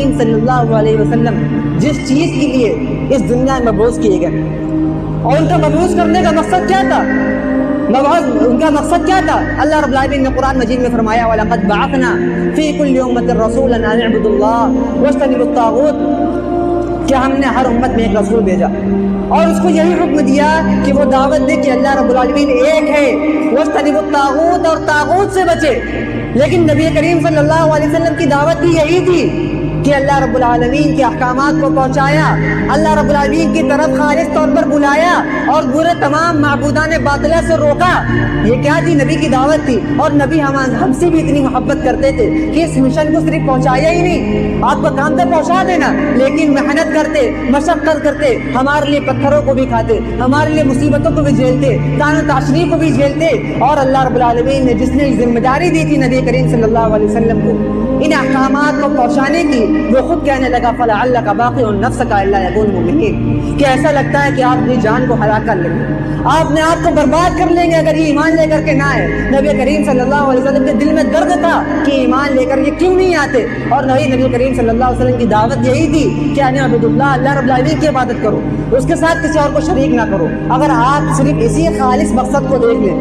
کریم صلی اللہ علیہ وسلم جس چیز کے لیے اس دنیا میں مبعوث کیے گئے، اور ان کا مبعوث کرنے کا مقصد کیا تھا، ان کا مقصد کیا تھا؟ اللہ رب العالمین نے قرآن مجید میں فرمایا وَلَقَدْ بَعَثْنَا فِي كُلِّ أُمَّةٍ رَسُولًا أَنِ اعْبُدُوا اللَّهَ وَاجْتَنِبُوا الطَّاغُوتَ، کہ ہم نے ہر امت میں ایک رسول بھیجا اور اس کو یہی حکم دیا کہ وہ دعوت دے کہ اللہ رب العالمین ایک ہے، وَاجْتَنِبُوا الطَّاغُوتَ، اور طاغوت سے بچے۔ لیکن نبی کریم صلی اللہ علیہ وسلم کی دعوت بھی یہی تھی کہ اللہ رب العالمین کے احکامات کو پہنچایا، اللہ رب العالمین کی طرف خالص طور پر بلایا اور برے تمام معبودان باطلہ سے روکا۔ یہ کیا تھی؟ نبی کی دعوت تھی۔ اور نبی ہم سے بھی اتنی محبت کرتے تھے کہ اس مشن کو صرف پہنچایا ہی نہیں، آپ کو کام تک پہنچا دینا، لیکن محنت کرتے، مشقت کرتے، ہمارے لیے پتھروں کو بھی کھاتے، ہمارے لیے مصیبتوں کو بھی جھیلتے، طعن و تشنیع کو بھی جھیلتے۔ اور اللہ رب العالمین نے جس نے ذمہ داری دی تھی نبی کریم صلی اللہ علیہ وسلم کو ان احکامات کو پہنچانے کی، وہ خود کہنے لگا فَلَعَلَّكَ بَاخِعٌ نَفْسَكَ أَلَّا يَكُونُوا مُؤْمِنِينَ، کہ ایسا لگتا ہے کہ آپ اپنی جان کو ہلاک کر لیں گے، آپ نے آپ کو برباد کر لیں گے اگر یہ ایمان لے کر کے نہ آئے۔ نبی کریم صلی اللہ علیہ وسلم کے دل میں درد تھا کہ ایمان لے کر یہ کیوں نہیں آتے، اور نبی کریم صلی اللہ علیہ وسلم کی دعوت یہی تھی کہ اَنِ اعْبُدُوا اللَّهَ، اللہ رب العالمین کی عبادت کرو، اس کے ساتھ کسی اور کو شریک نہ کرو۔ اگر آپ صرف اسی خالص مقصد کو دیکھ لیں،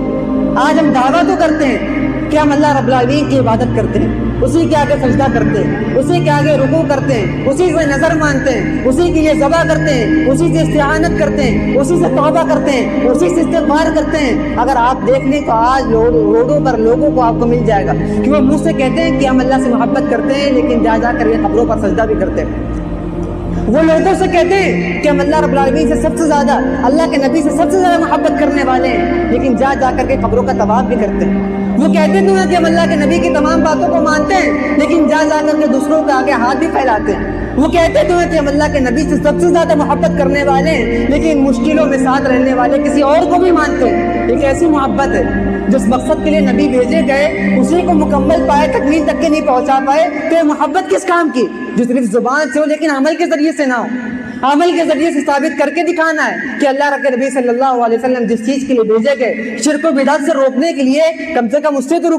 آج ہم دعویٰ تو کرتے ہیں کہ ہم اللہ رب العالمین کی عبادت کرتے ہیں، اسی کے آگے سجدہ کرتے ہیں، اسی کے آگے رکوع کرتے ہیں، اسی سے نظر مانتے ہیں، اسی کے لیے ذبح کرتے ہیں، اسی سے استعانت کرتے ہیں، اسی سے توبہ کرتے ہیں، اسی سے استغفار کرتے ہیں۔ اگر آپ دیکھ لیں تو آج روڈوں پر لوگوں کو آپ کو مل جائے گا کہ وہ منہ سے کہتے ہیں کہ ہم اللہ سے محبت کرتے ہیں، لیکن جا جا کر کے قبروں پر سجدہ بھی کرتے ہیں۔ وہ لوگوں سے کہتے ہیں کہ ہم اللہ رب العالمین سے سب سے زیادہ، اللہ کے نبی سے سب سے زیادہ محبت کرنے والے ہیں، لیکن جا جا کر کے قبروں کا طواف بھی کرتے ہیں۔ وہ کہتے تو ہیں کہ ہم اللہ کے نبی کی تمام باتوں کو مانتے ہیں، لیکن جا جا کر کے دوسروں کے آگے ہاتھ بھی پھیلاتے ہیں۔ وہ کہتے تو ہیں کہ ہم اللہ کے نبی سے سب سے زیادہ محبت کرنے والے ہیں، لیکن مشکلوں میں ساتھ رہنے والے کسی اور کو بھی مانتے ہیں۔ ایک ایسی محبت ہے جس مقصد کے لیے نبی بھیجے گئے اسی کو مکمل پائے، تکمیل تک کے نہیں پہنچا پائے، تو یہ محبت کس کام کی جو صرف زبان سے ہو لیکن عمل کے ذریعے سے نہ ہو۔ عمل کے ذریعے سے ثابت کر کے دکھانا ہے کہ اللہ کے نبی صلی اللہ علیہ وسلم جس چیز کے لیے بھیجے گئے، شرک و بدعت سے روکنے کے لیے، کم سے کم اس سے تو